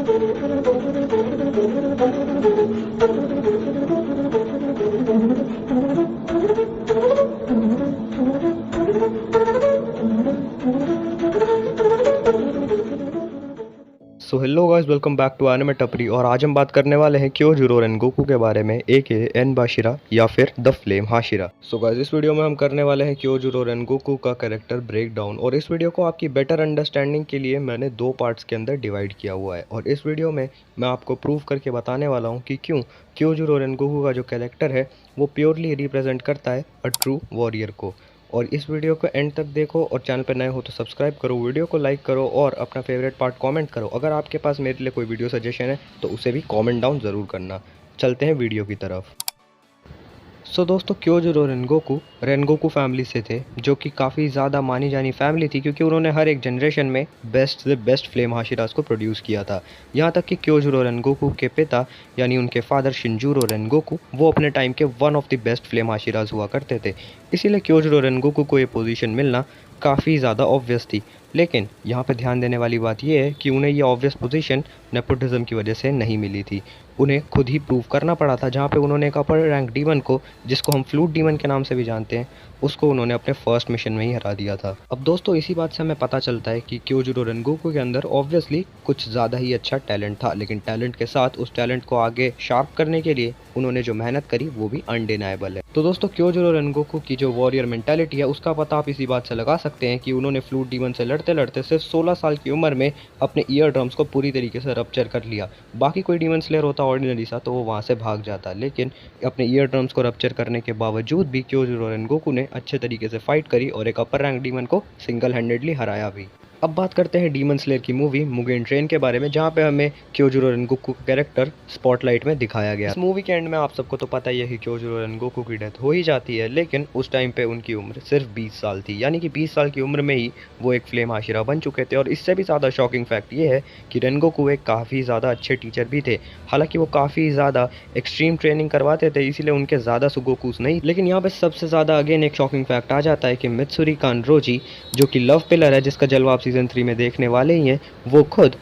So hello guys, welcome back to anime Tapri. और आज हम बात करने वाले हैं क्योजूरो रेनगोकू के बारे में, एके एन बाशिरा या फिर the flame Hashira. So guys, इस वीडियो में हम करने वाले हैं क्योजूरो रेनगोकू का कैरेक्टर ब्रेक डाउन। और इस वीडियो को आपकी बेटर अंडरस्टैंडिंग के लिए मैंने दो पार्ट्स के अंदर डिवाइड किया हुआ है। और इस वीडियो में मैं आपको प्रूव करके बताने वाला हूँ कि क्यों क्योजूरो रेनगोकू का जो कैरेक्टर है वो प्योरली रिप्रेजेंट करता है अ ट्रू वॉरियर को। और इस वीडियो को एंड तक देखो, और चैनल पर नए हो तो सब्सक्राइब करो, वीडियो को लाइक करो और अपना फेवरेट पार्ट कमेंट करो। अगर आपके पास मेरे लिए कोई वीडियो सजेशन है तो उसे भी कमेंट डाउन ज़रूर करना। चलते हैं वीडियो की तरफ। सो दोस्तों, क्योजूरो रेनगोकू फैमिली से थे, जो कि काफ़ी ज़्यादा मानी जानी फैमिली थी, क्योंकि उन्होंने हर एक जनरेशन में बेस्ट से बेस्ट फ्लेम हाशिरास को प्रोड्यूस किया था। यहाँ तक कि क्योजूरो रेनगोकू के पिता यानी उनके फादर शिंजूरो रेनगोकू वो अपने टाइम के one of the best flame हाशिरास हुआ करते थे। इसीलिए क्योजूरो रेनगोकू को ये पोजीशन मिलना काफ़ी ज़्यादा ऑब्वियस थी। लेकिन यहाँ पे ध्यान देने वाली बात यह है कि उन्हें ये ऑब्वियस पोजीशन नेपोटिज्म की वजह से नहीं मिली थी। उन्हें खुद ही प्रूव करना पड़ा था, जहाँ पे उन्होंने एक अपर रैंक डीमन को, जिसको हम फ्लूट डीमन के नाम से भी जानते हैं, उसको उन्होंने अपने फर्स्ट मिशन में ही हरा दिया था। अब दोस्तों, इसी बात से हमें पता चलता है कि क्योजूरो रेनगोकू के अंदर ऑब्वियसली कुछ ज़्यादा ही अच्छा टैलेंट था। लेकिन टैलेंट के साथ उस टैलेंट को आगे शार्प करने के लिए उन्होंने जो मेहनत करी वो भी अनडिनाएबल है। तो दोस्तों, क्योजूरो रेनगोकू की जो वॉरियर मेंटालिटी है उसका पता आप इसी बात से लगा सकते हैं कि उन्होंने फ्लूट डीमन से लड़ते लड़ते सिर्फ 16 साल की उम्र में अपने ईयर ड्रम्स को पूरी तरीके से रप्चर कर लिया। बाकी कोई डीमन स्लेयर होता ऑर्डिनरी सा तो वो वहाँ से भाग जाता, लेकिन अपने ईयर ड्रम्स को रप्चर करने के बावजूद भी क्योजूरो रेनगोकू ने अच्छे तरीके से फाइट करी और एक अपर रैंक डीमन को सिंगल हैंडेडली हराया भी। अब बात करते हैं डीमन स्लेयर की मूवी मुगेन ट्रेन के बारे में, जहाँ पे हमें क्योजूरो रेनगोकू का कैरेक्टर स्पॉटलाइट में दिखाया गया। इस मूवी के एंड में आप सबको तो पता ही है कि क्योजूरो रेनगोकू की डेथ हो ही जाती है, लेकिन उस टाइम पे उनकी उम्र सिर्फ 20 साल थी। यानी कि 20 साल की उम्र में ही वो एक फ्लेम हाशिरा बन चुके थे। और इससे भी ज़्यादा शॉकिंग फैक्ट ये है कि रेनगोकू एक काफ़ी ज़्यादा अच्छे टीचर भी थे। हालांकि वो काफ़ी ज़्यादा एक्सट्रीम ट्रेनिंग करवाते थे, इसीलिए उनके ज़्यादा सुगोकूस नहीं। लेकिन यहाँ पे सबसे ज़्यादा अगेन एक शॉकिंग फैक्ट आ जाता है कि मित्सुरी कानरोजी, जो कि लव पिलर है, जिसका जलवा आप सीजन 3 में देखने वाले ही हैं, वो खुद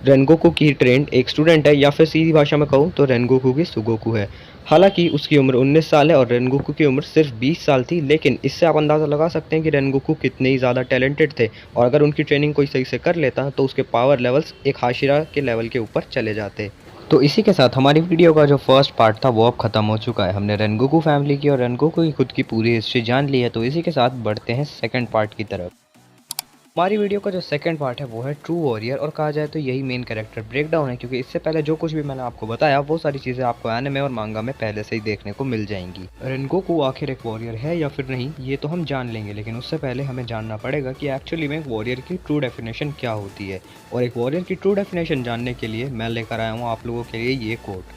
रेनगोकू की ट्रेंड एक स्टूडेंट है, या फिर सीधी भाषा में कहूँ तो रेनगोकू की सुगोकू है। हालांकि उसकी उम्र 19 साल है और रेनगोकू की उम्र सिर्फ 20 साल थी, लेकिन इससे आप अंदाज़ा लगा सकते हैं कि रेनगोकू कितने ही ज़्यादा टैलेंटेड थे। और अगर उनकी ट्रेनिंग कोई सही से कर लेता तो उसके पावर लेवल्स एक हाशिरा के लेवल के ऊपर चले जाते। तो इसी के साथ हमारी वीडियो का जो फर्स्ट पार्ट था वो अब खत्म हो चुका है। हमने रेनगोकू फैमिली की और रेनगोकू की खुद की पूरी हिस्ट्री जान ली है। तो इसी के साथ बढ़ते हैं सेकंड पार्ट की तरफ। हमारी वीडियो का जो सेकंड पार्ट है वो है ट्रू वॉरियर, और कहा जाए तो यही मेन कैरेक्टर ब्रेकडाउन है, क्योंकि इससे पहले जो कुछ भी मैंने आपको बताया वो सारी चीज़ें आपको एनिमे और मांगा में पहले से ही देखने को मिल जाएंगी। रेनगोकू आखिर एक वॉरियर है या फिर नहीं, ये तो हम जान लेंगे, लेकिन उससे पहले हमें जानना पड़ेगा कि एक्चुअली में एक वॉरियर की ट्रू डेफिनेशन क्या होती है। और एक वॉरियर की ट्रू डेफिनेशन जानने के लिए मैं लेकर आया हूँ आप लोगों के लिए ये कोट।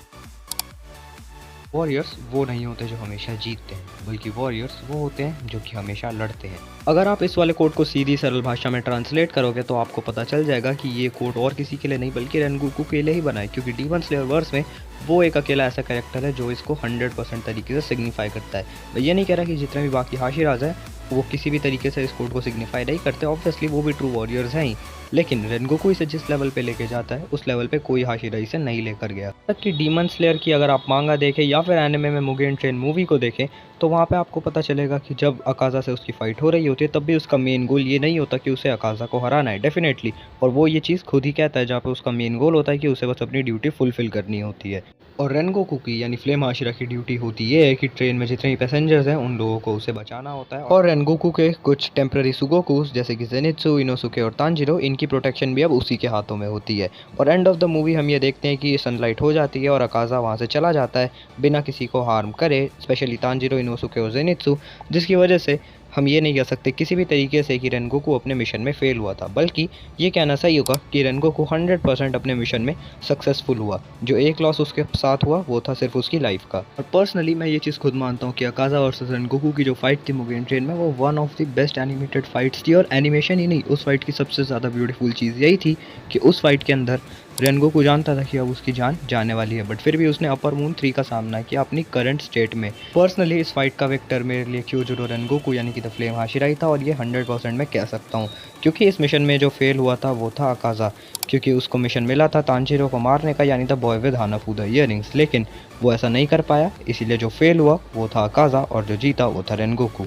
वॉरियर्स वो नहीं होते जो हमेशा जीतते हैं, बल्कि वॉरियर्स वो होते हैं जो कि हमेशा लड़ते हैं। अगर आप इस वाले कोड को सीधी सरल भाषा में ट्रांसलेट करोगे तो आपको पता चल जाएगा कि ये कोड और किसी के लिए नहीं बल्कि रेनगोकू के लिए ही बना है, क्योंकि डीमन स्लेयर वर्स में वो एक अकेला ऐसा कैरेक्टर है जो इसको 100% तरीके से सिग्निफाई करता है। मैं ये नहीं कह रहा कि जितने भी बाकी हाशिराज हैं वो किसी भी तरीके से इस कोड को सिग्निफाई नहीं करते, ऑब्वियसली वो भी ट्रू वॉरियर्स हैं ही, लेकिन रेनगोकू इसे जिस लेवल पे लेके जाता है उस लेवल पे कोई हाशिरा इसे नहीं लेकर गया। तक कि डीमन स्लेयर की अगर आप मांगा देखें या फिर एनिमे में मुगेन ट्रेन मूवी को देखें तो वहाँ पे आपको पता चलेगा कि जब अकाज़ा से उसकी फ़ाइट हो रही होती है तब भी उसका मेन गोल ये नहीं होता कि उसे अकाज़ा को हराना है, डेफिनेटली। और वो ये चीज़ खुद ही कहता है, जहाँ पे उसका मेन गोल होता है कि उसे बस अपनी ड्यूटी फुलफिल करनी होती है। और रेनगोकू की यानी फ्लेम हाशिरा की ड्यूटी होती ये है कि ट्रेन में जितने भी पैसेंजर्स हैं उन लोगों को उसे बचाना होता है। और रेनगोकू के कुछ टेम्पररी सुगोकूस जैसे कि जेनित्सु, इनोसुके और तांजिरो, इनकी प्रोटेक्शन भी अब उसी के हाथों में होती है। और एंड ऑफ द मूवी हम ये देखते हैं कि सनलाइट हो जाती है और अकाज़ा वहाँ से चला जाता है बिना किसी को हार्म करे, स्पेशली तांजिरो, इनोसुके और जेनित्सु, जिसकी वजह से हम ये नहीं कह सकते किसी भी तरीके से कि रेनगोकू अपने मिशन में फेल हुआ था, बल्कि ये कहना सही होगा कि रेनगोकू 100% अपने मिशन में सक्सेसफुल हुआ। जो एक लॉस उसके साथ हुआ वो था सिर्फ उसकी लाइफ का। और पर्सनली मैं ये चीज़ खुद मानता हूँ कि अकाज़ा वर्सेस रेनगोकू की जो फाइट थी मुगेन ट्रेन में वो one of the best animated fights थी। और एनिमेशन ही नहीं, उस फाइट की सबसे ज़्यादा ब्यूटीफुल चीज़ यही थी कि उस फाइट के अंदर रेनगोकू जानता था कि अब उसकी जान जाने वाली है, बट फिर भी उसने अपर मून 3 का सामना किया अपनी करंट स्टेट में। पर्सनली इस फाइट का वेक्टर मेरे लिए क्योजोरो रेनगोकू यानी कि द फ्लेम हाशिरा ही था, और ये 100% मैं कह सकता हूँ, क्योंकि इस मिशन में जो फेल हुआ था वो था अकाज़ा, क्योंकि उसको मिशन मिला था तांजीरो को मारने का, यानी द बॉय विद हानाफू द इयररिंग्स, लेकिन वो ऐसा नहीं कर पाया, इसीलिए जो फेल हुआ वो था अकाज़ा और जो जीता वो था रेनगोकू।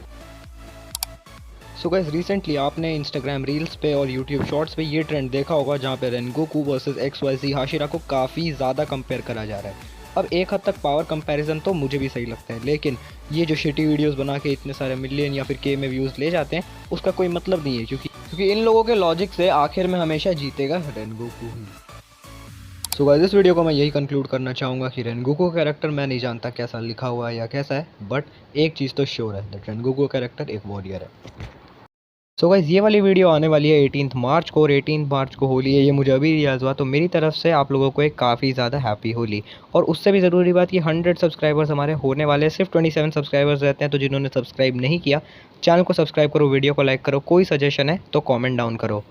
सो गाइस, रिसेंटली आपने इंस्टाग्राम रील्स पे और यूट्यूब शॉर्ट्स पे ये ट्रेंड देखा होगा जहाँ पे रेनगोकू वर्सेस XYZ हाशिरा को काफ़ी ज़्यादा कंपेयर करा जा रहा है। अब एक हद तक पावर कंपैरिजन तो मुझे भी सही लगता है, लेकिन ये जो शिटी वीडियोस बना के इतने सारे मिलियन या फिर के में व्यूज़ ले जाते हैं, उसका कोई मतलब नहीं है, क्योंकि इन लोगों के लॉजिक से आखिर में हमेशा जीतेगा रेनगोकू ही। सो गाइस, इस वीडियो को मैं यही कंक्लूड करना चाहूँगा कि रेनगोकू का कैरेक्टर मैं नहीं जानता कैसा लिखा हुआ है या कैसा है, बट एक चीज़ तो श्योर है, दैट रेनगोकू का कैरेक्टर एक वॉरियर है। सो गाइस, ये वाली वीडियो आने वाली है 18 मार्च को, और 18 मार्च को होली है, ये मुझे अभी रियलाइज़ हुआ, तो मेरी तरफ से आप लोगों को एक काफ़ी ज़्यादा हैप्पी होली। और उससे भी ज़रूरी बात, ये 100 सब्सक्राइबर्स हमारे होने वाले हैं, सिर्फ 27 सब्सक्राइबर्स रहते हैं, तो जिन्होंने सब्सक्राइब नहीं किया, चैनल को सब्सक्राइब करो, वीडियो को लाइक करो, कोई सजेशन है तो कॉमेंट डाउन करो।